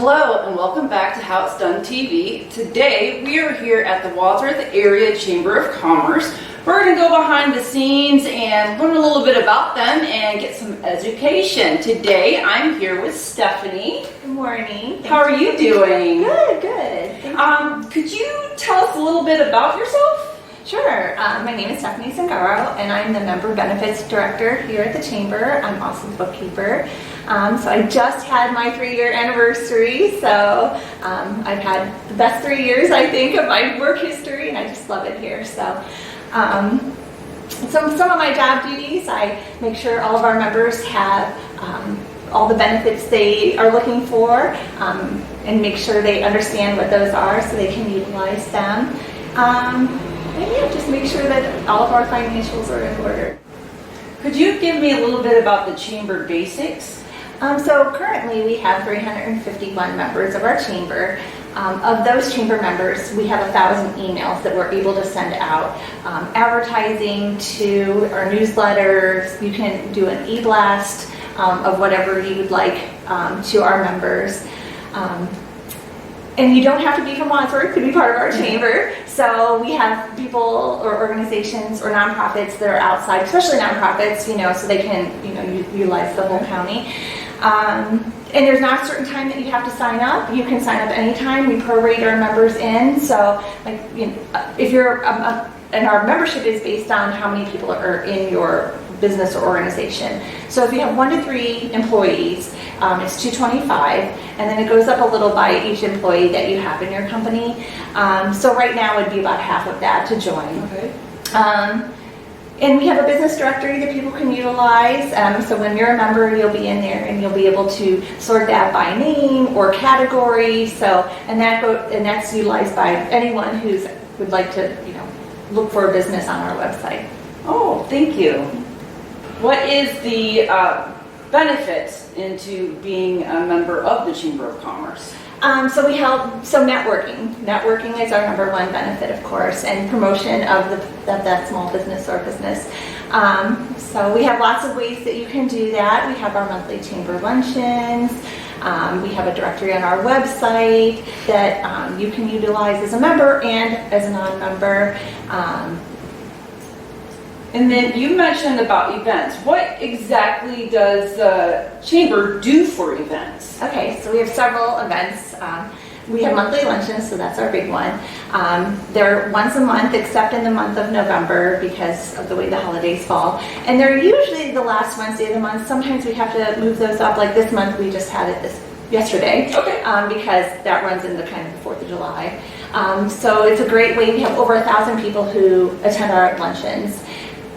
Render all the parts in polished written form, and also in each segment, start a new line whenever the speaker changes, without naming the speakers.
Hello and welcome back to How It's Done TV. Today we are here at the Wadsworth Area Chamber of Commerce. We're going to go behind the scenes and learn a little bit about them and get some education. Today I'm here with Stephanie.
Good morning.
How are you doing?
Good, good.
Could you tell us a little bit about yourself?
Sure. My name is Stephanie Sangaro and I'm the Member Benefits Director here at the Chamber. I'm also the bookkeeper. So I just had my 3-year anniversary, so I've had the best 3 years, I think, of my work history, and I just love it here. So some of my job duties, I make sure all of our members have all the benefits they are looking for, and make sure they understand what those are so they can utilize them. And yeah, just make sure that all of our financials are in order.
Could you give me a little bit about the Chamber basics?
So currently we have 351 members of our chamber. Of those chamber members, we have 1,000 emails that we're able to send out, advertising to our newsletters. You can do an e-blast of whatever you would like to our members. And you don't have to be from Wadsworth to be part of our chamber. So we have people or organizations or nonprofits that are outside, especially nonprofits, so they can, utilize the whole county. And there's not a certain time that you have to sign up. You can sign up anytime. We prorate our members in. So, if you're, and our membership is based on how many people are in your business or organization. So if you have 1 to 3 employees, it's $225, and then it goes up a little by each employee that you have in your company. So right now it'd be about half of that to join.
Okay.
And we have a business directory that people can utilize. So when you're a member, you'll be in there and you'll be able to sort that by name or category. So and that's utilized by anyone who would like to, look for a business on our website.
Oh, thank you. What is the benefits into being a member of the Chamber of Commerce?
So networking. Networking is our #1 benefit, of course, and promotion of that small business or business. So we have lots of ways that you can do that. We have our monthly chamber luncheons. We have a directory on our website that you can utilize as a member and as a non-member.
And then you mentioned about events. What exactly does the Chamber do for events?
Okay, so we have several events. We have monthly luncheons, so that's our big one. They're once a month, except in the month of November because of the way the holidays fall. And they're usually the last Wednesday of the month. Sometimes we have to move those up. Like this month, we just had it yesterday.
Okay.
Because that runs into kind of the 4th of July. So it's a great way. We have over 1,000 people who attend our luncheons.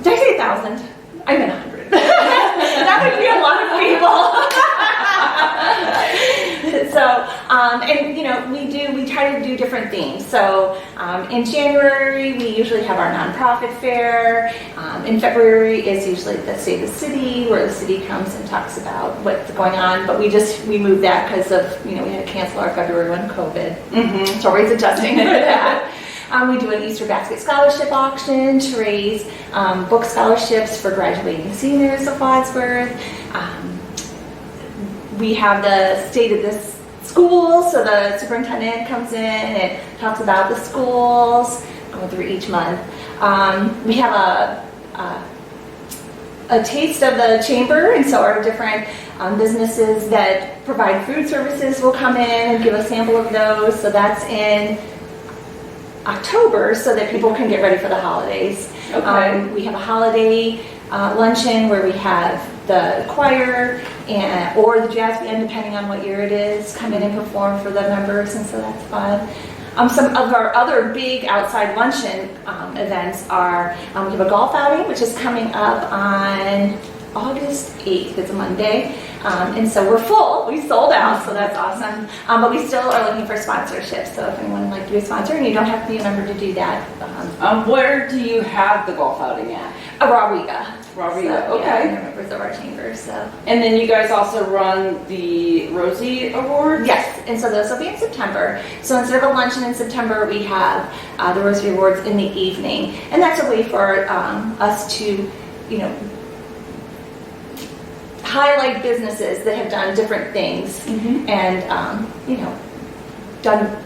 Did I say 1,000? I meant 100. That would be a lot of people. So, we try to do different things. So, in January, we usually have our nonprofit fair. In February is usually the State of the City, where the city comes and talks about what's going on. But we moved that because of, we had to cancel our February one COVID.
Mm-hmm.
So we're always adjusting to that. We do an Easter basket scholarship auction to raise book scholarships for graduating seniors of Wadsworth. We have the state of the school, so the superintendent comes in and talks about the schools, going through each month. We have a taste of the chamber, and so our different businesses that provide food services will come in and give a sample of those. So that's in October, so that people can get ready for the holidays.
Okay.
We have a holiday luncheon where we have the choir or the jazz band, depending on what year it is, come in and perform for the members, and so that's fun. Some of our other big outside luncheon events are, we have a golf outing, which is coming up on August 8th. It's a Monday. And so we're full. We sold out, so that's awesome. But we still are looking for sponsorships. So if anyone would like to be a sponsor, and you don't have to be a member to do that.
Where do you have the golf outing at?
𝗪𝗏𝗪𝗏.
𝗪𝗏𝗪𝗏,
So,
okay.
Yeah, they're members of our chamber. So.
And then you guys also run the Rosie Awards?
Yes, and so those will be in September. So instead of a luncheon in September, we have the Rosie Awards in the evening. And that's a way for us to, highlight businesses that have done different things and, done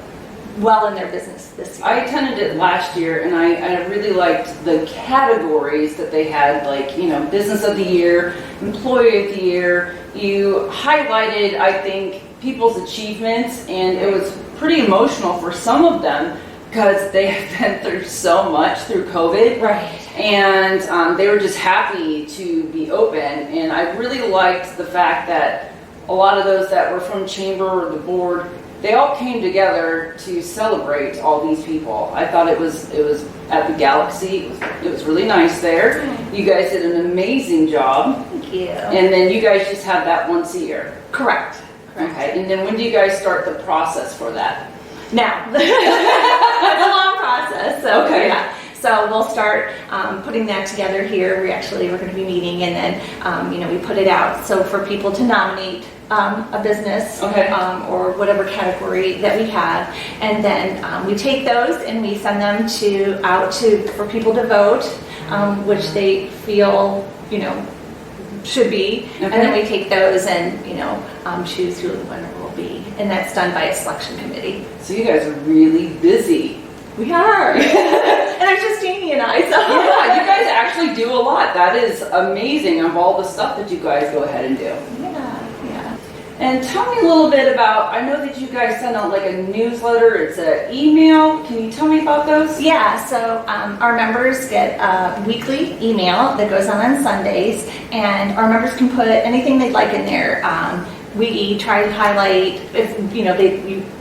well in their business this year.
I attended it last year, and I really liked the categories that they had, like, Business of the Year, Employee of the Year. You highlighted, I think, people's achievements, and it was pretty emotional for some of them because they have been through so much through COVID.
Right.
And they were just happy to be open, and I really liked the fact that a lot of those that were from Chamber or the board, they all came together to celebrate all these people. I thought it was at the Galaxy. It was really nice there. You guys did an amazing job.
Thank you.
And then you guys just have that once a year.
Correct.
Okay. And then when do you guys start the process for that?
Now, it's a long process. So,
Okay.
yeah. So we'll start putting that together here. We're going to be meeting, and then we put it out so for people to nominate a business or whatever category that we have, and then we take those and we send them out for people to vote, which they feel should be, and then we take those and choose who the winner will be, and that's done by a selection committee.
So you guys are really busy.
We are. And it's just Jamie and I, so.
Yeah, you guys actually do a lot. That is amazing of all the stuff that you guys go ahead and do.
Yeah.
And tell me a little bit about, I know that you guys send out like a newsletter, it's an email. Can you tell me about those?
Yeah, so our members get a weekly email that goes on Sundays, and our members can put anything they'd like in there. We try to highlight if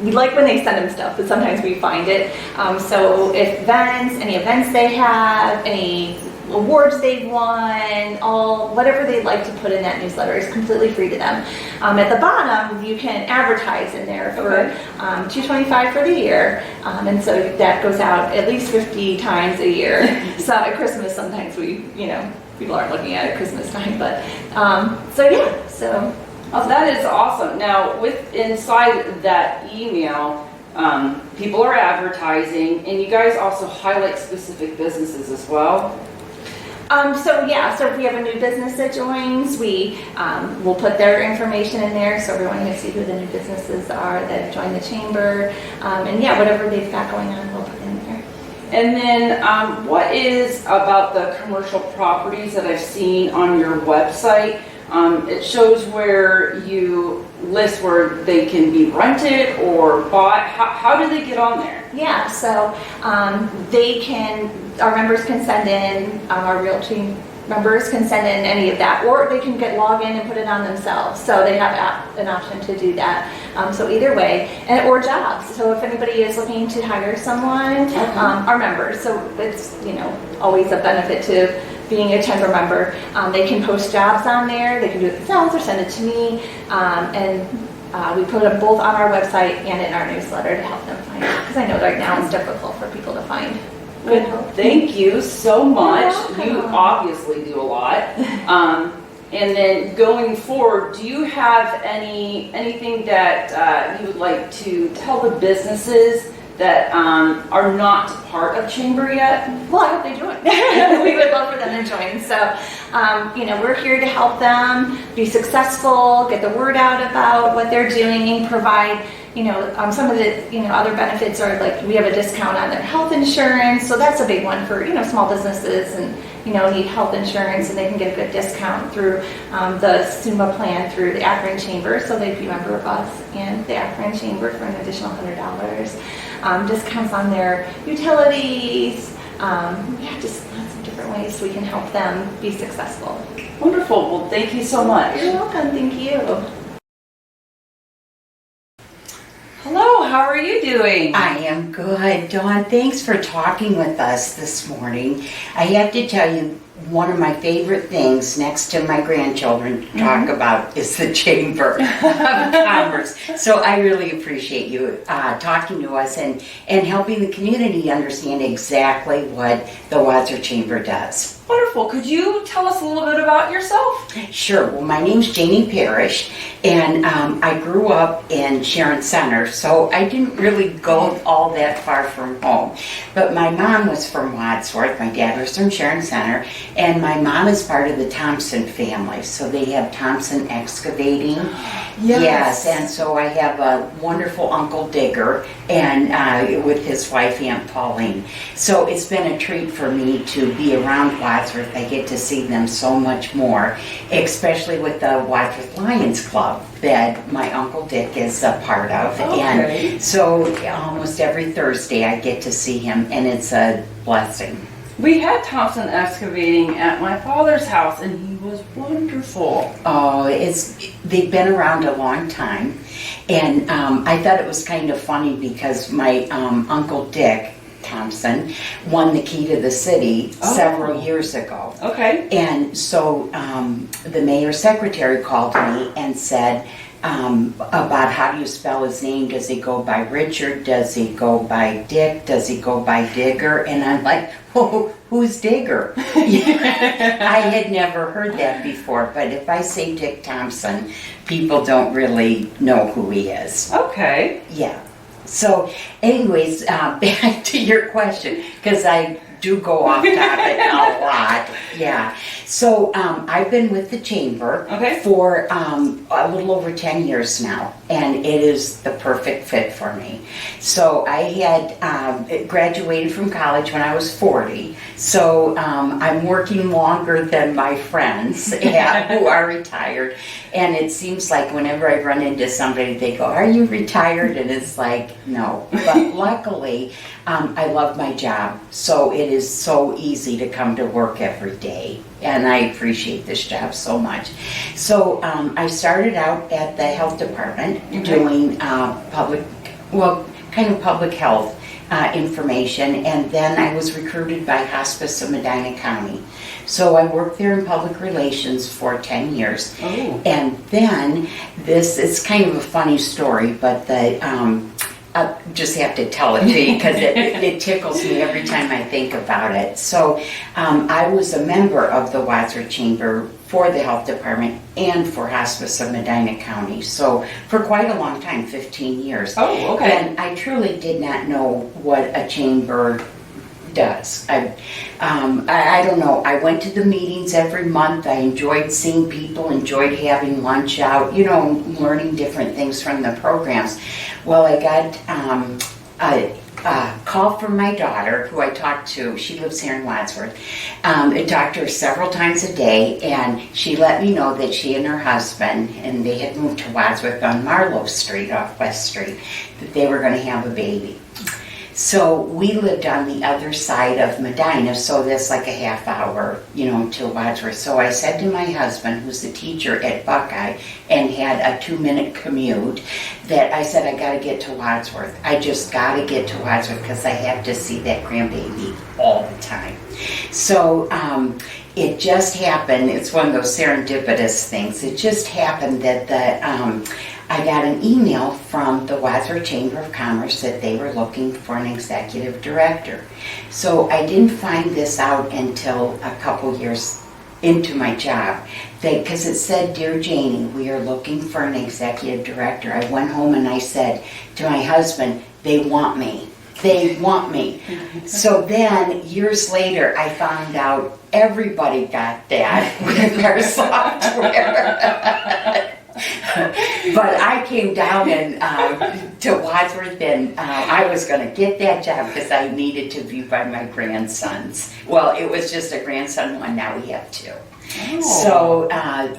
we like when they send them stuff, but sometimes we find it. So if any events they have, any awards they've won, whatever they'd like to put in that newsletter is completely free to them. At the bottom, you can advertise in there for $2.25 for the year, and so that goes out at least 50 times a year. So at Christmas, sometimes people aren't looking at it at Christmas time, but so.
Oh, that is awesome. Now, inside that email, people are advertising, and you guys also highlight specific businesses as well.
So if we have a new business that joins, we'll put their information in there so everyone can see who the new businesses are that have joined the chamber, and whatever they've got going on, we'll put in there.
And then, what is about the commercial properties that I've seen on your website? It shows where you list where they can be rented or bought. How do they get on there?
Yeah, so our members can send in, our realty members can send in any of that, or they can log in and put it on themselves. So they have an option to do that. So either way, or jobs. So if anybody is looking to hire someone, our members. So it's always a benefit to being a chamber member. They can post jobs on there. They can do it themselves or send it to me. And we put them both on our website and in our newsletter to help them find it. Because I know right now it's difficult for people to find good help.
Thank you so much.
You're
You
welcome.
obviously do a lot. And then going forward, do you have anything that you would like to tell the businesses that are not part of Chamber yet?
Well, I hope they join. We would love for them to join. So, we're here to help them be successful, get the word out about what they're doing, provide, some of the, other benefits are like we have a discount on their health insurance. So that's a big one for, small businesses and, need health insurance, and they can get a good discount through the SUMA plan through the Akron Chamber. So they'd be a member of us and the Akron Chamber for an additional $100. Discounts on their utilities, just lots of different ways we can help them be successful.
Wonderful. Well, thank you so much.
You're welcome. Thank you.
Hello, how are you doing?
I am good. Dawn, thanks for talking with us this morning. I have to tell you, one of my favorite things next to my grandchildren to talk about is the Chamber of Commerce. So I really appreciate you talking to us and helping the community understand exactly what the Wadsworth Chamber does.
Wonderful. Could you tell us a little bit about yourself?
Sure. Well, my name's Jamie Parrish, and I grew up in Sharon Center, so I didn't really go all that far from home. But my mom was from Wadsworth, my dad was from Sharon Center, And my mom is part of the Thompson family, so they have Thompson Excavating. Yes, and so I have a wonderful Uncle Digger, and with his wife Aunt Pauline. So it's been a treat for me to be around Wadsworth. I get to see them so much more, especially with the Wadsworth Lions Club that my Uncle Dick is a part of.
Okay.
And so almost every Thursday I get to see him, and it's a blessing.
We had Thompson Excavating at my father's house, and he was wonderful.
Oh, they've been around a long time, and I thought it was kind of funny because my Uncle Dick Thompson won the key to the city several years ago.
Okay.
And so the mayor's secretary called me and said about how do you spell his name? Does he go by Richard? Does he go by Dick? Does he go by Digger? And I'm like, oh, who's Digger? I had never heard that before, but if I say Dick Thompson, people don't really know who he is.
Okay.
Yeah. So anyways, back to your question, because I do go off topic a lot. Yeah. So I've been with the Chamber for a little over 10 years now, and it is the perfect fit for me. So I had graduated from college when I was 40, so I'm working longer than my friends who are retired, and it seems like whenever I run into somebody, they go, "Are you retired?" And it's like, no. But luckily, I love my job, so it is so easy to come to work every day, and I appreciate this job so much. So I started out at the health department doing public health information, and then I was recruited by Hospice of Medina County. So I worked there in public relations for 10 years.
Oh.
And then it's kind of a funny story, but I just have to tell it to you because it tickles me every time I think about it. So I was a member of the Wadsworth Chamber for the health department and for Hospice of Medina County. So for quite a long time, 15 years.
Oh, okay.
And I truly did not know what a chamber does. I don't know. I went to the meetings every month. I enjoyed seeing people, enjoyed having lunch out, learning different things from the programs. Well, I got a call from my daughter, who I talked to. She lives here in Wadsworth. I talked to her several times a day, and she let me know that she and her husband, and they had moved to Wadsworth on Marlowe Street, off West Street, that they were going to have a baby. So we lived on the other side of Medina, so that's like a half hour, to Wadsworth. So I said to my husband, who's the teacher at Buckeye and had a 2-minute commute, that I said, I got to get to Wadsworth. I just got to get to Wadsworth because I have to see that grandbaby all the time. So it just happened. It's one of those serendipitous things. It just happened that I got an email from the Wadsworth Chamber of Commerce that they were looking for an executive director. So I didn't find this out until a couple years into my job, because it said, "Dear Janie, we are looking for an executive director." I went home and I said to my husband, "They want me. They want me." So then, years later, I found out everybody got that with our software. But I came down to Wadsworth, and I was going to get that job because I needed to be by my grandsons. Well, it was just a grandson one, now we have 2. Oh. So,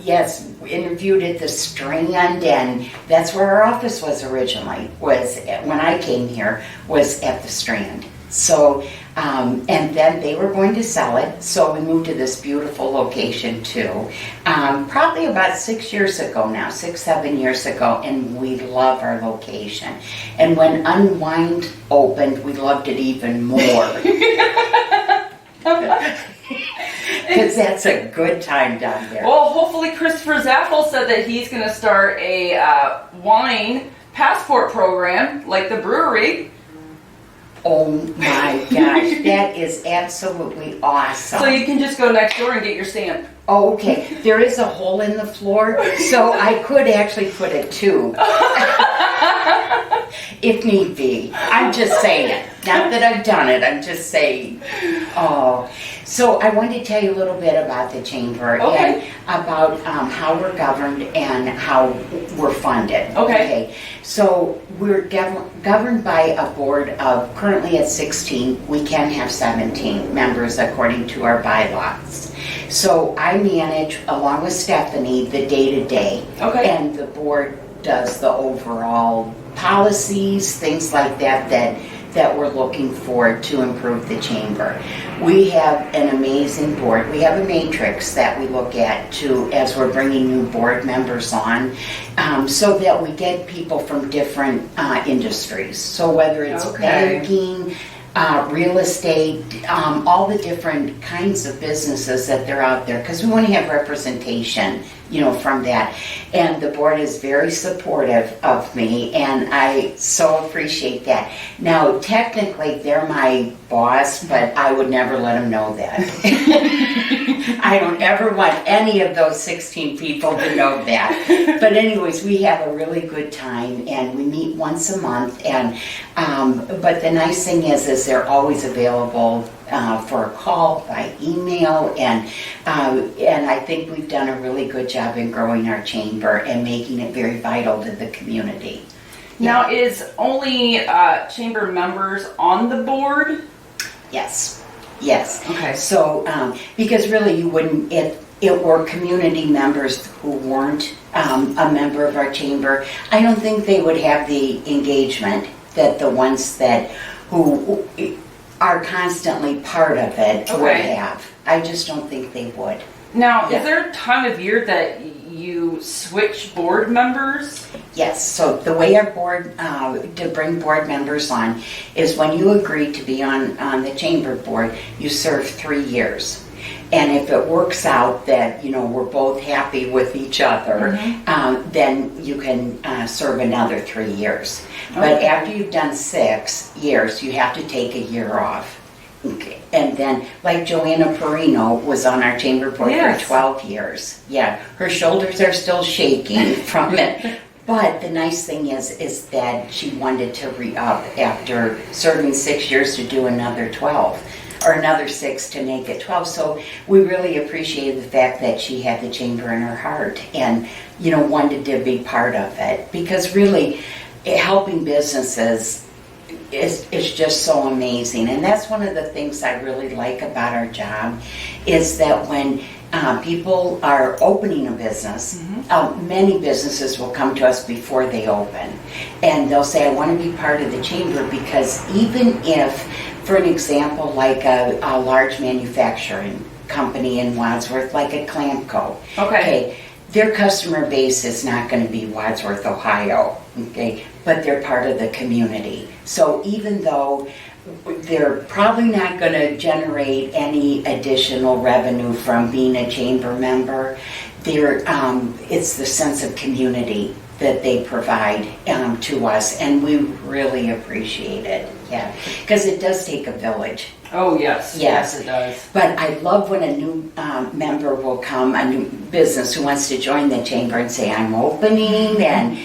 yes, interviewed at the Strand, and that's where our office was originally, when I came here, was at the Strand. So, and then they were going to sell it, so we moved to this beautiful location too. Probably about 6 years ago now, 6-7 years ago, and we love our location. And when Unwind opened, we loved it even more. Because that's a good time down there.
Well, hopefully Christopher Zaffel said that he's going to start a wine passport program, like the brewery.
Oh my gosh, that is absolutely awesome.
So you can just go next door and get your stamp.
Oh, okay. There is a hole in the floor, so I could actually put a tube. If need be. I'm just saying. Not that I've done it, I'm just saying. Oh, so I wanted to tell you a little bit about the chamber and about how we're governed and how we're funded.
Okay.
So we're governed by a board of, currently at 16, we can have 17 members according to our bylaws. So I manage, along with Stephanie, the day-to-day.
Okay.
And the board does the overall policies, things like that we're looking for to improve the chamber. We have an amazing board. We have a matrix that we look at too as we're bringing new board members on, so that we get people from different industries. So whether it's banking, real estate, all the different kinds of businesses that they're out there, because we want to have representation, from that. And the board is very supportive of me, and I so appreciate that. Now, technically, they're my boss, but I would never let them know that. I don't ever want any of those 16 people to know that. But anyways, we have a really good time, and we meet once a month. And but the nice thing is they're always available for a call, by email, and I think we've done a really good job in growing our chamber and making it very vital to the community.
Now, is only chamber members on the board?
Yes.
Okay.
So, because really you wouldn't, if it were community members who weren't a member of our chamber, I don't think they would have the engagement that the ones who are constantly part of it would have. I just don't think they would.
Now, is there a time of year that you switch board members?
Yes, so the way our board, to bring board members on, is when you agree to be on the chamber board, you serve 3 years. And if it works out that, we're both happy with each other, then you can serve another 3 years. But after you've done 6 years, you have to take a year off. Okay. And then, like Joanna Perino was on our chamber board for 12 years. Yeah, her shoulders are still shaking from it. But the nice thing is that she wanted to re-up after serving 6 years to do another 12. Or another 6 to make it 12. So we really appreciated the fact that she had the chamber in her heart and, wanted to be part of it. Because really, helping businesses is just so amazing. And that's one of the things I really like about our job, is that when people are opening a business, many businesses will come to us before they open. And they'll say, I want to be part of the chamber, because even if, for an example, like a large manufacturing company in Wadsworth, like a _. Okay, their customer base is not going to be Wadsworth, Ohio, but they're part of the community. So even though they're probably not going to generate any additional revenue from being a chamber member, it's the sense of community that they provide to us, and we really appreciate it. Yeah, because it does take a village.
Oh yes, yes it does.
But I love when a new member will come, a new business who wants to join the chamber and say, I'm opening, and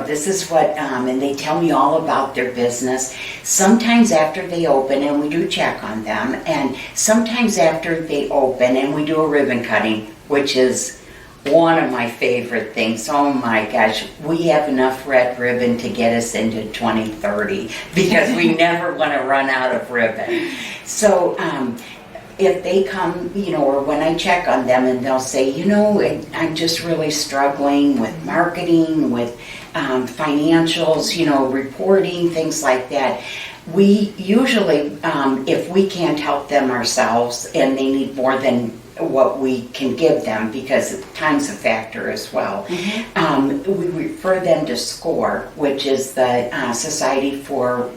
this is what, and they tell me all about their business. Sometimes after they open, and we do check on them, and sometimes after they open, and we do a ribbon cutting, which is one of my favorite things. Oh my gosh, we have enough red ribbon to get us into 2030, because we never want to run out of ribbon. So if they come, or when I check on them and they'll say, I'm just really struggling with marketing, with financials, reporting, things like that. We usually, if we can't help them ourselves and they need more than what we can give them, because time's a factor as well. We refer them to SCORE, which is the Society for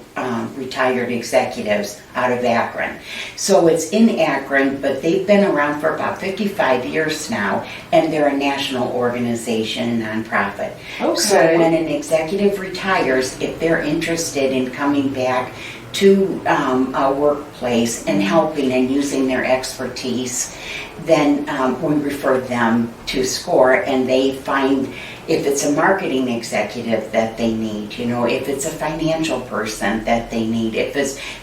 Retired Executives out of Akron. So it's in Akron, but they've been around for about 55 years now, and they're a national organization, nonprofit. So when an executive retires, if they're interested in coming back to a workplace and helping and using their expertise, then we refer them to SCORE, and they find if it's a marketing executive that they need, if it's a financial person that they need, if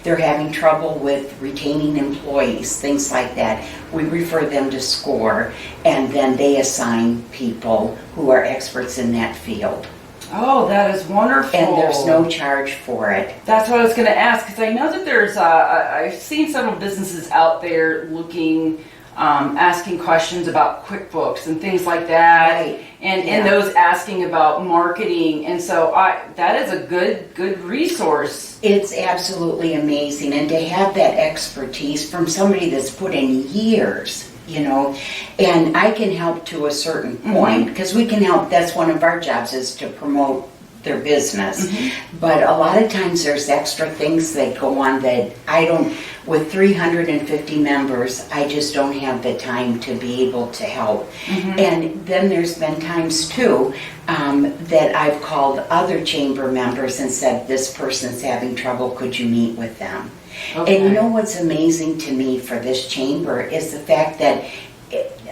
they're having trouble with retaining employees, things like that, we refer them to SCORE, and then they assign people who are experts in that field.
Oh, that is wonderful.
And there's no charge for it.
That's what I was going to ask, because I know that there's, I've seen several businesses out there looking, asking questions about QuickBooks and things like that.
Right.
And those asking about marketing. And so that is a good resource.
It's absolutely amazing. And to have that expertise from somebody that's put in years, and I can help to a certain point, because we can help. That's one of our jobs, is to promote their business. But a lot of times there's extra things that go on that I don't, with 350 members, I just don't have the time to be able to help. And then there's been times too that I've called other chamber members and said, this person's having trouble, could you meet with them? Okay. And you know what's amazing to me for this chamber is the fact that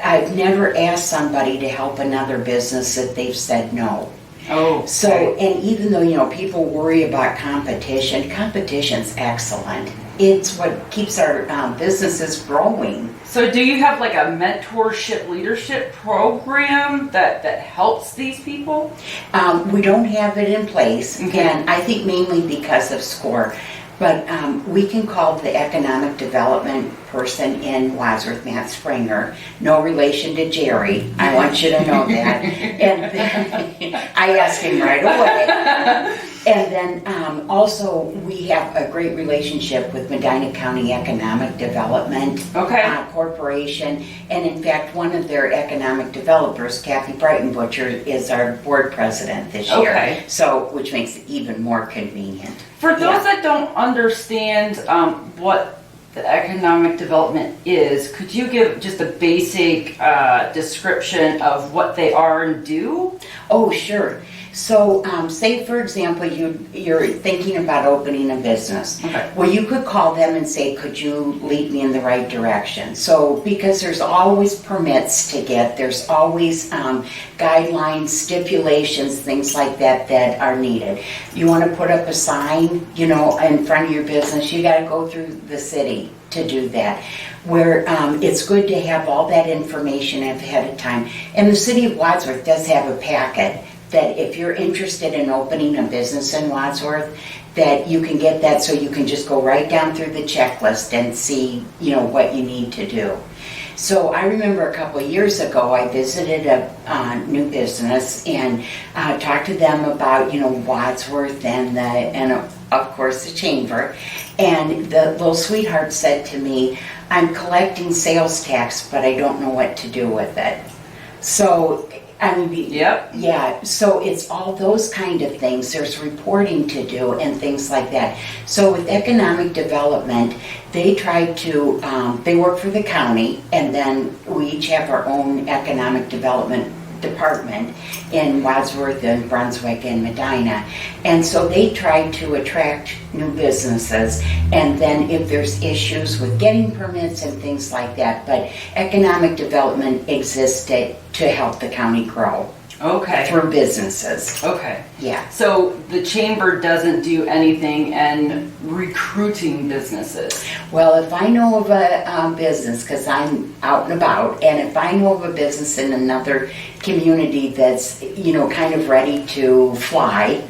I've never asked somebody to help another business that they've said no.
Oh, okay.
So, and even though, people worry about competition's excellent. It's what keeps our businesses growing.
So do you have like a mentorship leadership program that helps these people?
We don't have it in place,
Okay.
and I think mainly because of SCORE. But we can call the economic development person in Wadsworth, Matt Springer, no relation to Jerry. I want you to know that. And then, I asked him right away. And then also we have a great relationship with Medina County Economic Development Corporation. And in fact, one of their economic developers, Kathy Breitenbutcher, is our board president this year. So, which makes it even more convenient.
For those that don't understand what the economic development is, could you give just a basic description of what they are and do?
Oh, sure. So, say for example, you're thinking about opening a business.
Okay.
Well, you could call them and say, could you lead me in the right direction? So, because there's always permits to get, there's always guidelines, stipulations, things like that that are needed. You want to put up a sign, in front of your business, you got to go through the city to do that, where it's good to have all that information ahead of time. And the city of Wadsworth does have a packet that if you're interested in opening a business in Wadsworth, that you can get that, so you can just go right down through the checklist and see, what you need to do. So I remember a couple of years ago, I visited a new business and talked to them about, Wadsworth and of course the chamber. And the little sweetheart said to me, I'm collecting sales tax, but I don't know what to do with it. So, yeah, so it's all those kind of things. There's reporting to do and things like that. So with economic development, they try to, they work for the county, and then we each have our own economic development department in Wadsworth and Brunswick and Medina. And so they try to attract new businesses, and then if there's issues with getting permits and things like that, but economic development exists to help the county grow.
Okay.
Through businesses.
Okay.
Yeah.
So the chamber doesn't do anything in recruiting businesses?
Well, if I know of a business, because I'm out and about, and if I know of a business in another community that's, kind of ready to fly,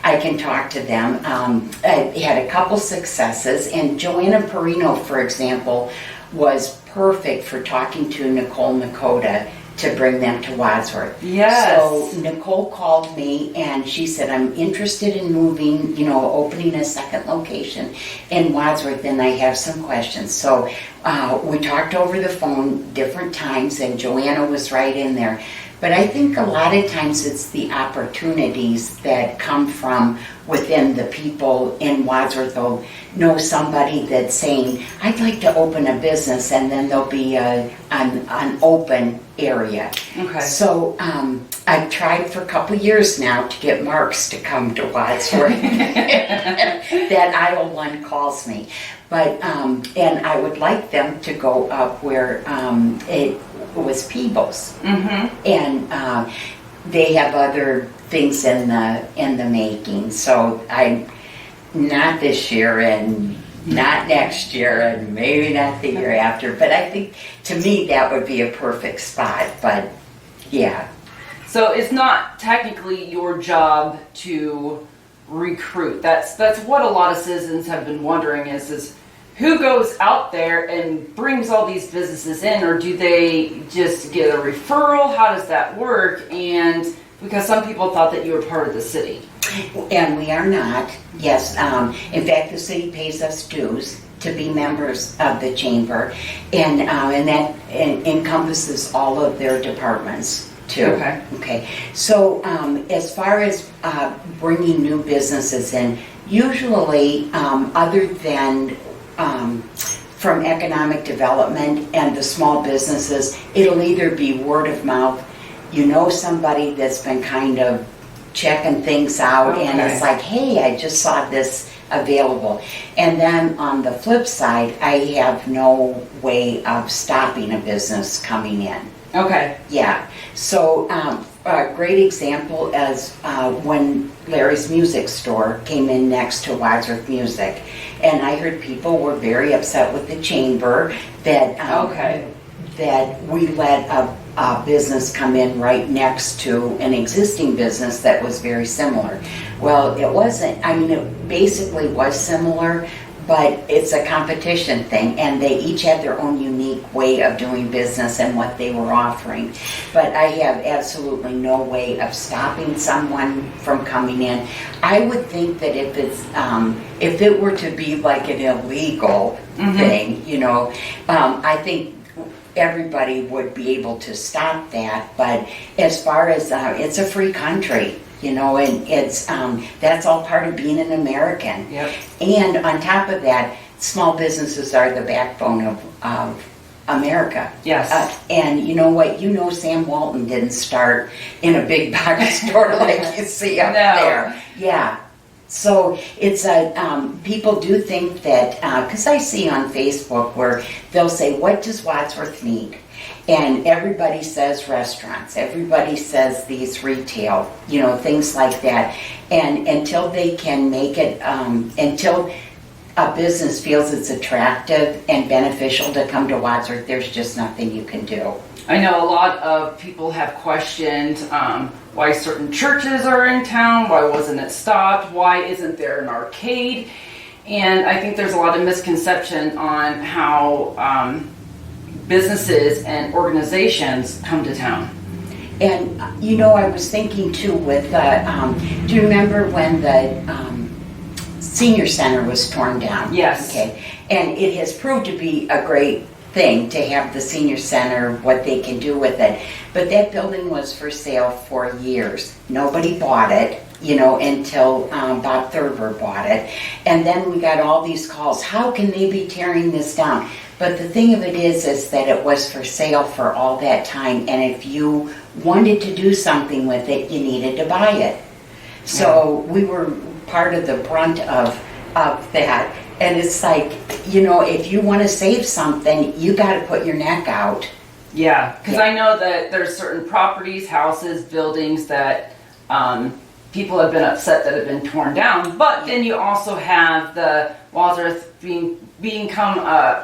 I can talk to them. I had a couple successes, and Joanna Perino, for example, was perfect for talking to Nicole Nakota to bring them to Wadsworth.
Yes.
So Nicole called me and she said, I'm interested in moving, opening a second location in Wadsworth, and I have some questions. So we talked over the phone different times, and Joanna was right in there. But I think a lot of times it's the opportunities that come from within the people in Wadsworth. They'll know somebody that's saying, I'd like to open a business, and then there'll be an open area.
Okay.
So I've tried for a couple years now to get Marks to come to Wadsworth. That aisle one calls me. But, and I would like them to go up where it was Peebles.
Mm-hmm.
And they have other things in the making. So not this year and not next year and maybe not the year after. But I think to me that would be a perfect spot. But yeah.
So it's not technically your job to recruit. That's what a lot of citizens have been wondering is who goes out there and brings all these businesses in, or do they just get a referral? How does that work? And because some people thought that you were part of the city.
And we are not, yes. In fact, the city pays us dues to be members of the chamber, and that encompasses all of their departments too.
Okay.
Okay. So as far as bringing new businesses in, usually other than from economic development and the small businesses, it'll either be word of mouth. You know somebody that's been kind of checking things out, and it's like, hey, I just saw this available. And then on the flip side, I have no way of stopping a business coming in.
Okay.
Yeah. So a great example is when Larry's Music Store came in next to Wadsworth Music. And I heard people were very upset with the chamber that that we let a business come in right next to an existing business that was very similar. Well, it wasn't. I mean, it basically was similar, but it's a competition thing, and they each had their own unique way of doing business and what they were offering. But I have absolutely no way of stopping someone from coming in. I would think that if it were to be like an illegal thing, I think everybody would be able to stop that. But as far as it's a free country. And it's that's all part of being an American.
Yep.
And on top of that, small businesses are the backbone of America.
Yes.
And you know what? Sam Walton didn't start in a big box store like you see up there. Yeah. So it's people do think that, because I see on Facebook where they'll say, what does Wadsworth need? And everybody says restaurants, everybody says these retail, things like that. And until they can make it, until a business feels it's attractive and beneficial to come to Wadsworth, there's just nothing you can do.
I know a lot of people have questioned why certain churches are in town, why wasn't it stopped, why isn't there an arcade? And I think there's a lot of misconception on how businesses and organizations come to town.
And I was thinking too with do you remember when the senior center was torn down?
Yes.
Okay. And it has proved to be a great thing to have the senior center, what they can do with it. But that building was for sale for years. Nobody bought it, until Bob 𝗪𝗏 bought it. And then we got all these calls, how can they be tearing this down? But the thing of it is that it was for sale for all that time, and if you wanted to do something with it, you needed to buy it. So we were part of the brunt of that. And it's like, if you want to save something, you got to put your neck out.
Yeah, because I know that there's certain properties, houses, buildings that people have been upset that have been torn down. But then you also have the Wadsworth become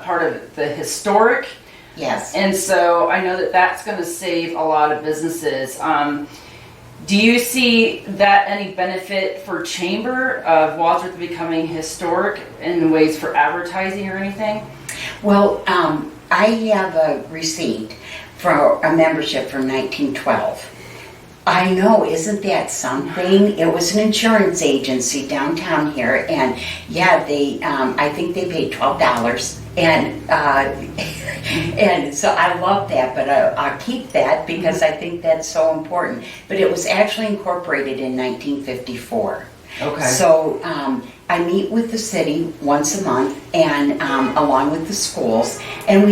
part of the historic.
Yes.
And so I know that that's going to save a lot of businesses. Do you see that any benefit for Chamber of Wadsworth becoming historic in ways for advertising or anything?
Well, I have a receipt for a membership from 1912. I know, isn't that something? It was an insurance agency downtown here, and I think they paid $12, and and so I love that, but I'll keep that because I think that's so important. But it was actually incorporated in 1954.
Okay.
So I meet with the city once a month, and along with the schools, and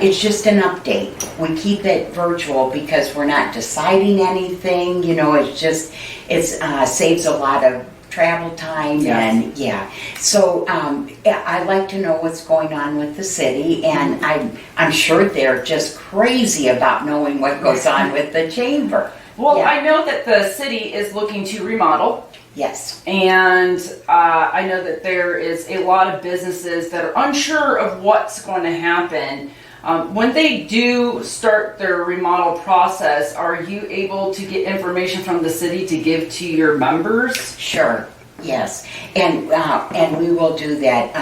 it's just an update. We keep it virtual because we're not deciding anything. It saves a lot of travel time.
Yes.
And so I like to know what's going on with the city, and I'm sure they're just crazy about knowing what goes on with the chamber.
Well,
Yeah.
I know that the city is looking to remodel.
Yes.
And I know that there is a lot of businesses that are unsure of what's going to happen. When they do start their remodel process, are you able to get information from the city to give to your members?
Sure. Yes. And we will do that.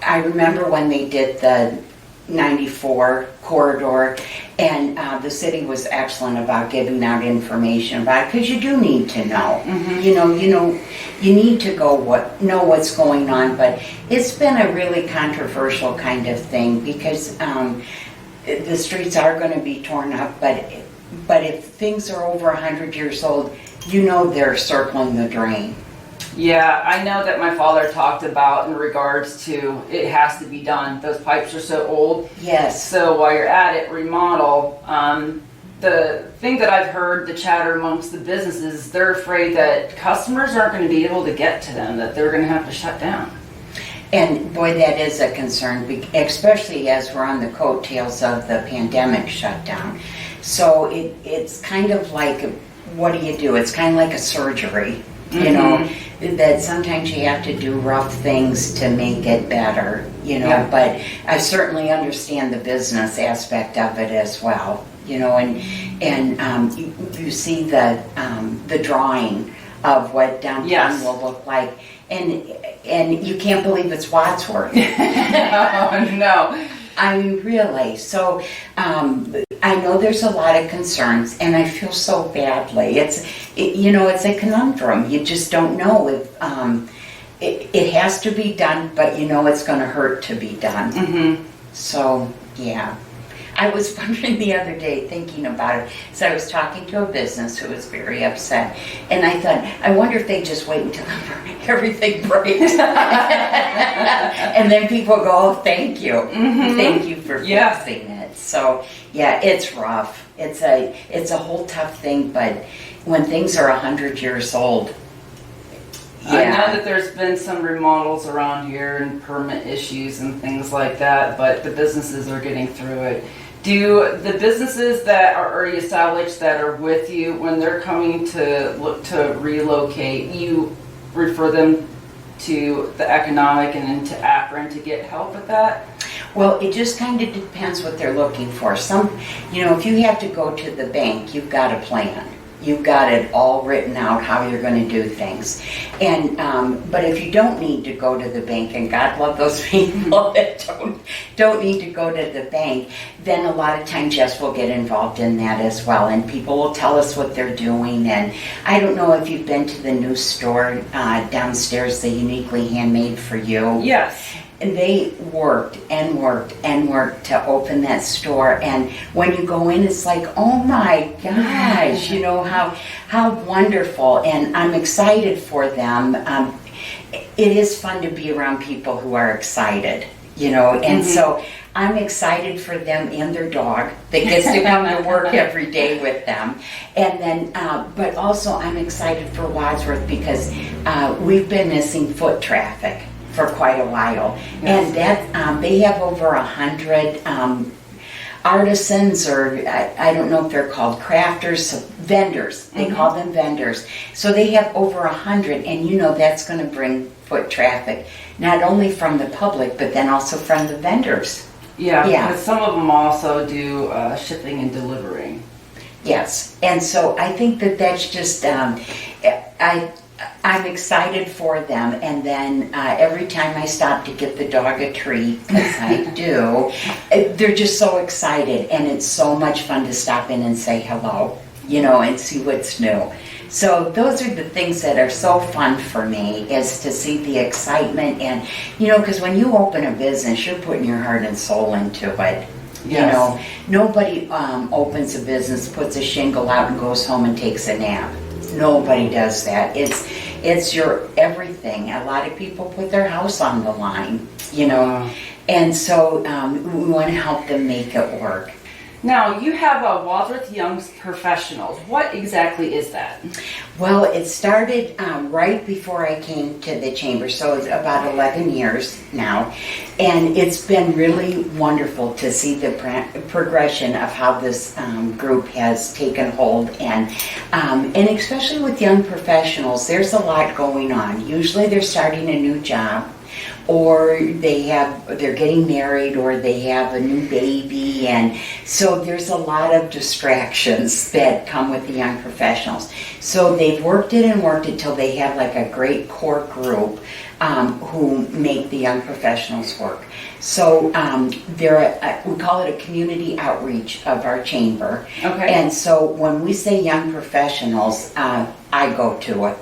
I remember when they did the 94 corridor, and the city was excellent about giving out information about it, because you do need to know. You need to know what's going on. But it's been a really controversial kind of thing, because the streets are going to be torn up. But if things are over 100 years old, they're circling the drain.
Yeah, I know that my father talked about in regards to it has to be done. Those pipes are so old.
Yes.
So while you're at it, remodel. The thing that I've heard, the chatter amongst the businesses, they're afraid that customers aren't going to be able to get to them, that they're going to have to shut down.
And boy, that is a concern, especially as we're on the coattails of the pandemic shutdown. So it's kind of like, what do? It's kind of like a surgery, that sometimes you have to do rough things to make it better,
Yeah.
But I certainly understand the business aspect of it as well, and you see the drawing of what downtown
Yes.
will look like, and you can't believe it's Wadsworth.
Oh, no.
I mean, really. So I know there's a lot of concerns, and I feel so badly. It's a conundrum. You just don't know if it has to be done, but it's going to hurt to be done.
Mm-hmm.
So yeah. I was wondering the other day, thinking about it, so I was talking to a business who was very upset, and I thought, I wonder if they just wait until everything breaks. And then people go, oh, thank you.
Mm-hmm.
Thank you for
Yeah.
fixing it. So, yeah, it's rough. It's a whole tough thing, but when things are 100 years old,
I know that there's been some remodels around here and permit issues and things like that, but the businesses are getting through it. Do the businesses that are already established that are with you, when they're coming to look to relocate, you refer them to the economic and into Akron to get help with that?
Well, it just kind of depends what they're looking for. If you have to go to the bank, you've got a plan. You've got it all written out how you're going to do things. And but if you don't need to go to the bank, and God love those people that don't need to go to the bank, then a lot of times Jess will get involved in that as well. And people will tell us what they're doing. And I don't know if you've been to the new store downstairs, the Uniquely Handmade for You.
Yes.
And they worked and worked and worked to open that store, and when you go in, it's like, oh my gosh, how wonderful, and I'm excited for them. It is fun to be around people who are excited, and so I'm excited for them and their dog that gets to come to work every day with them. And then, but also I'm excited for Wadsworth because we've been missing foot traffic for quite a while.
Yes.
And that they have over 100 artisans, or I don't know if they're called crafters, vendors. They call them vendors. So they have over 100, and that's going to bring foot traffic, not only from the public, but then also from the vendors.
Yeah,
Yeah.
because some of them also do shipping and delivering.
Yes, and so I think that's just, I'm excited for them, and then every time I stop to get the dog a treat, because I do, they're just so excited, and it's so much fun to stop in and say hello, and see what's new. So those are the things that are so fun for me, is to see the excitement, and because when you open a business, you're putting your heart and soul into it.
Yes.
Nobody opens a business, puts a shingle out, and goes home and takes a nap. Nobody does that. It's your everything. A lot of people put their house on the line, and so we want to help them make it work.
Now, you have a Wadsworth Young Professionals. What exactly is that?
Well, it started right before I came to the chamber, so it's about 11 years now, and it's been really wonderful to see the progression of how this group has taken hold, and especially with young professionals, there's a lot going on. Usually they're starting a new job, or they're getting married, or they have a new baby, and so there's a lot of distractions that come with the young professionals. So they've worked it till they have like a great core group who make the young professionals work. So we call it a community outreach of our chamber.
Okay.
And so when we say young professionals, I go to it.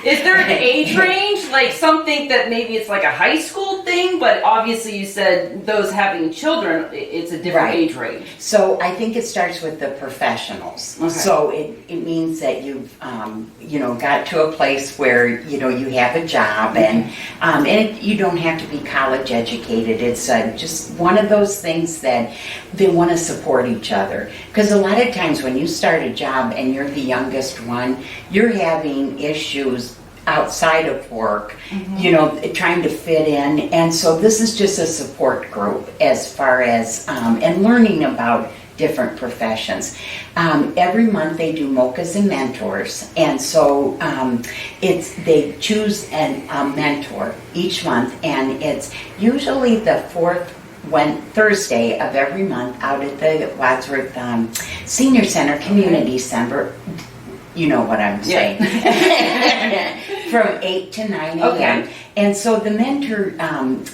Is there an age range? Like some think that maybe it's like a high school thing, but obviously you said those having children, it's a different age range.
So I think it starts with the professionals. Okay. So it means that you've got to a place where you have a job, and you don't have to be college educated. It's just one of those things that they want to support each other. Because a lot of times when you start a job and you're the youngest one, you're having issues outside of work, trying to fit in. And so this is just a support group as far as, and learning about different professions. Every month they do mochas and mentors. And so they choose a mentor each month, and it's usually the fourth Thursday of every month out at the Wadsworth Senior Center, Community Center. You know what I'm saying. Yeah. From 8 to 9 a.m. Okay. And so the mentor,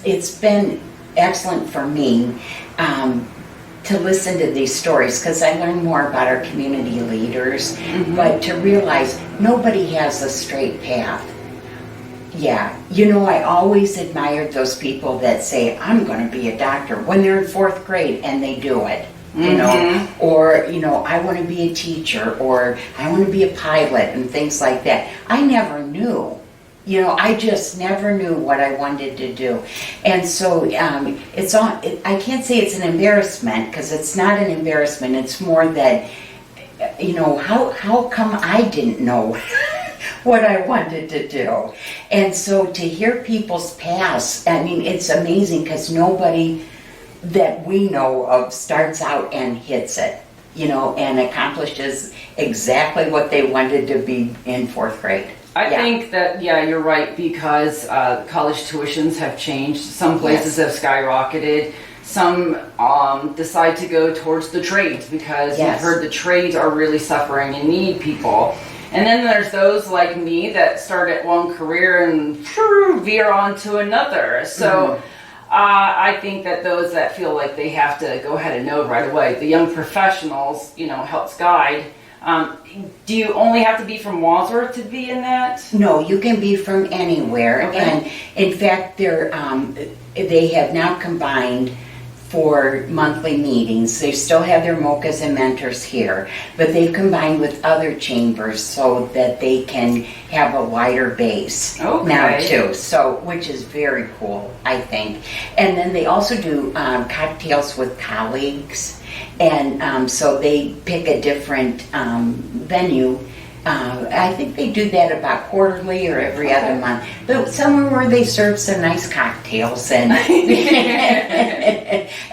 it's been excellent for me to listen to these stories, because I learn more about our community leaders, but to realize nobody has a straight path. Yeah, I always admired those people that say, I'm going to be a doctor, when they're in 4th grade and they do it. Or, I want to be a teacher, or I want to be a pilot, and things like that. I never knew. I just never knew what I wanted to do. And so I can't say it's an embarrassment, because it's not an embarrassment. It's more that, how come I didn't know what I wanted to do? And so to hear people's past, it's amazing, because nobody that we know of starts out and hits it, and accomplishes exactly what they wanted to be in 4th grade.
I think that, you're right, because college tuitions have changed. Some places have skyrocketed. Some decide to go towards the trades, because you've heard the trades are really suffering and need people. And then there's those like me that start at one career and veer on to another. So I think that those that feel like they have to go ahead and know right away, the young professionals, helps guide. Do you only have to be from Wadsworth to be in that?
No, you can be from anywhere. Okay. And in fact, they have now combined for monthly meetings. They still have their mochas and mentors here, but they've combined with other chambers so that they can have a wider base now too. So, which is very cool, I think. And then they also do cocktails with colleagues, and so they pick a different venue. I think they do that about quarterly or every other month, but somewhere where they serve some nice cocktails, and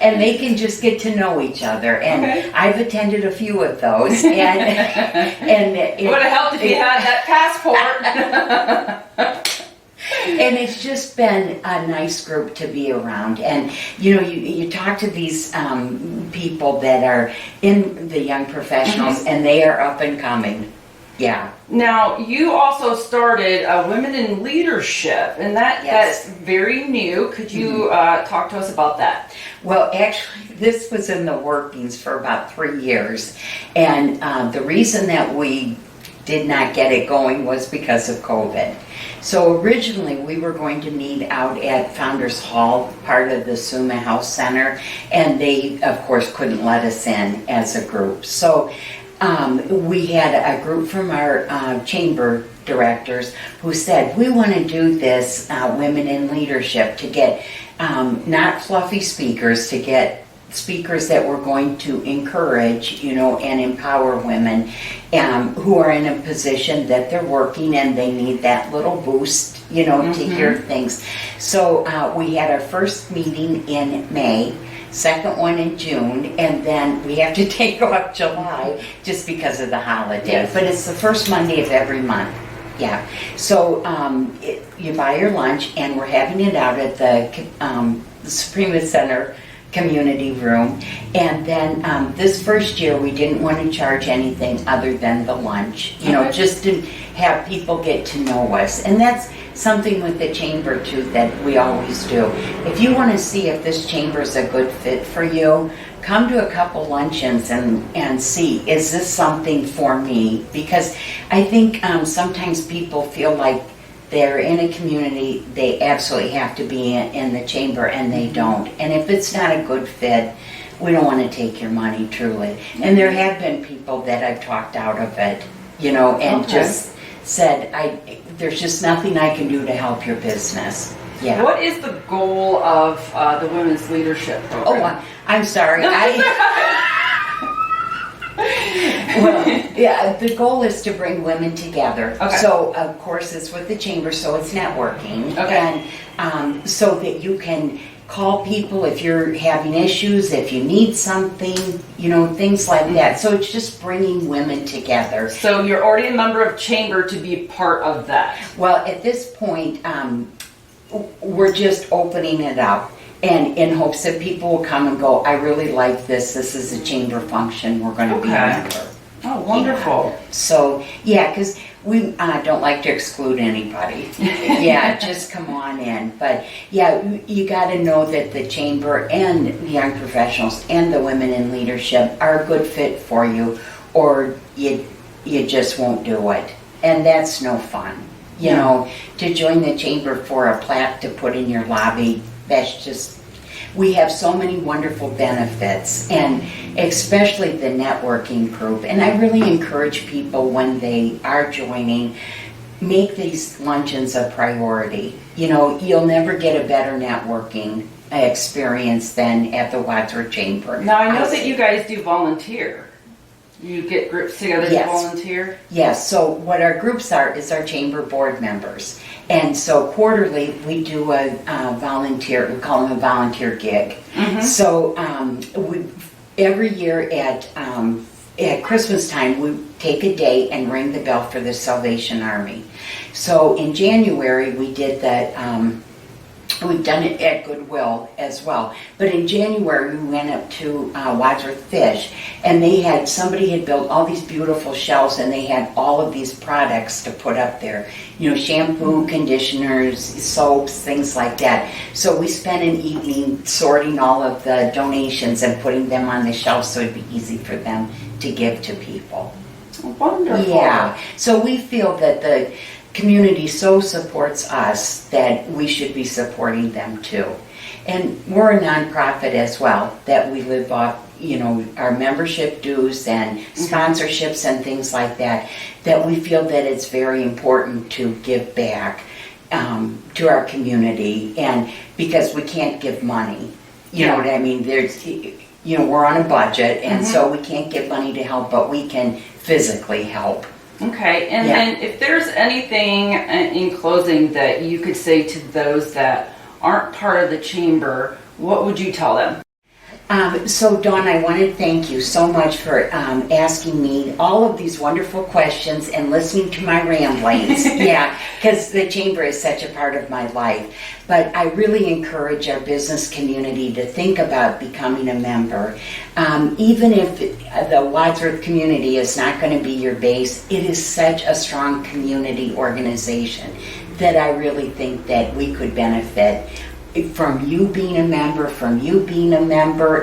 and they can just get to know each other. And I've attended a few of those, and it
would have helped if you had that passport.
And it's just been a nice group to be around. And you talk to these people that are in the young professionals, and they are up and coming. Yeah.
Now, you also started Women in Leadership, and that's very new. Could you talk to us about that?
Well, actually, this was in the workings for about 3 years, and the reason that we did not get it going was because of COVID. So originally we were going to meet out at Founders Hall, part of the Summa Health Center, and they, of course, couldn't let us in as a group. So we had a group from our chamber directors who said, we want to do this Women in Leadership to get not fluffy speakers, to get speakers that we're going to encourage, and empower women who are in a position that they're working and they need that little boost, to hear things. So we had our first meeting in May, second one in June, and then we have to take off July just because of the holiday.
Yes.
But it's the first Monday of every month. Yeah. So you buy your lunch, and we're having it out at the Suprema Center community room. And then this first year we didn't want to charge anything other than the lunch, just to have people get to know us. And that's something with the chamber too that we always do. If you want to see if this chamber is a good fit for you, come to a couple luncheons and see, is this something for me? Because I think sometimes people feel like they're in a community, they absolutely have to be in the chamber, and they don't. And if it's not a good fit, we don't want to take your money, truly. And there have been people that I've talked out of it, and just said, there's just nothing I can do to help your business. Yeah.
What is the goal of the Women's Leadership Program?
Oh, I'm sorry. Well, yeah, the goal is to bring women together.
Okay.
So, of course, it's with the chamber, so it's networking.
Okay.
And so that you can call people if you're having issues, if you need something, things like that. So it's just bringing women together.
So you're already a member of chamber to be part of that.
Well, at this point, we're just opening it up. And in hopes that people will come and go, I really like this. This is a chamber function. We're going to be a member.
Oh, wonderful.
Yeah. So, yeah, because we don't like to exclude anybody. Yeah, just come on in. But, yeah, you got to know that the chamber and the young professionals and the women in leadership are a good fit for you, or you just won't do it. And that's no fun. To join the chamber for a plaque to put in your lobby, that's just, we have so many wonderful benefits, and especially the networking group. And I really encourage people when they are joining, make these luncheons a priority. You'll never get a better networking experience than at the Wadsworth Chamber.
Now, I know that you guys do volunteer. You get groups together to volunteer?
Yes, so what our groups are is our chamber board members. And so quarterly we do a volunteer, we call them a volunteer gig. So every year at Christmas time we take a day and ring the bell for the Salvation Army. So in January we did that. We've done it at Goodwill as well. But in January, we went up to Wadsworth Fish, and somebody had built all these beautiful shelves, and they had all of these products to put up there. Shampoo, conditioners, soaps, things like that. So we spent an evening sorting all of the donations and putting them on the shelves so it'd be easy for them to give to people.
Wonderful.
Yeah. So we feel that the community so supports us that we should be supporting them too. And we're a nonprofit as well, that we live off, our membership dues and sponsorships and things like that, that we feel that it's very important to give back to our community, and because we can't give money, you know what I mean? There's, we're on a budget, and so we can't give money to help, but we can physically help.
Okay, and then if there's anything in closing that you could say to those that aren't part of the chamber, what would you tell them?
So Dawn, I want to thank you so much for asking me all of these wonderful questions and listening to my ramblings. Yeah, because the chamber is such a part of my life. But I really encourage our business community to think about becoming a member. Even if the Wadsworth community is not going to be your base, it is such a strong community organization that I really think that we could benefit from you being a member,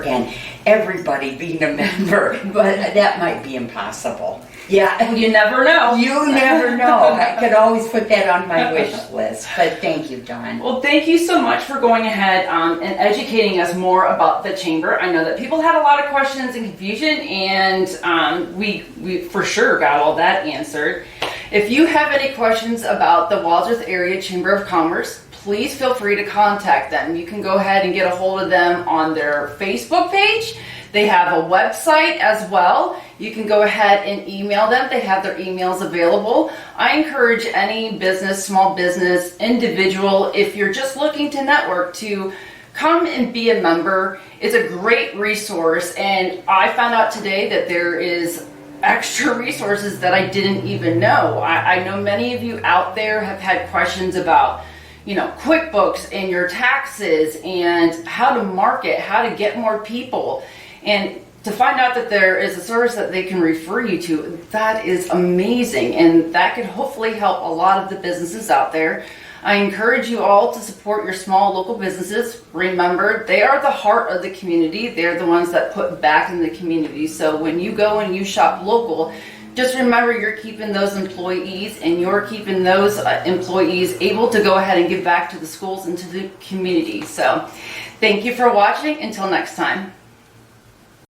and everybody being a member, but that might be impossible. Yeah.
You never know.
You never know. I could always put that on my wish list, but thank you, Dawn.
Well, thank you so much for going ahead and educating us more about the chamber. I know that people had a lot of questions and confusion, and we for sure got all that answered. If you have any questions about the Wadsworth Area Chamber of Commerce, please feel free to contact them. You can go ahead and get a hold of them on their Facebook page. They have a website as well. You can go ahead and email them. They have their emails available. I encourage any business, small business, individual, if you're just looking to network, to come and be a member. It's a great resource, and I found out today that there is extra resources that I didn't even know. I know many of you out there have had questions about, QuickBooks and your taxes and how to market, how to get more people. And to find out that there is a service that they can refer you to, that is amazing. And that could hopefully help a lot of the businesses out there. I encourage you all to support your small local businesses. Remember, they are the heart of the community. They're the ones that put back in the community. So when you go and you shop local, just remember you're keeping those employees, and you're keeping those employees able to go ahead and give back to the schools and to the community. So thank you for watching. Until next time.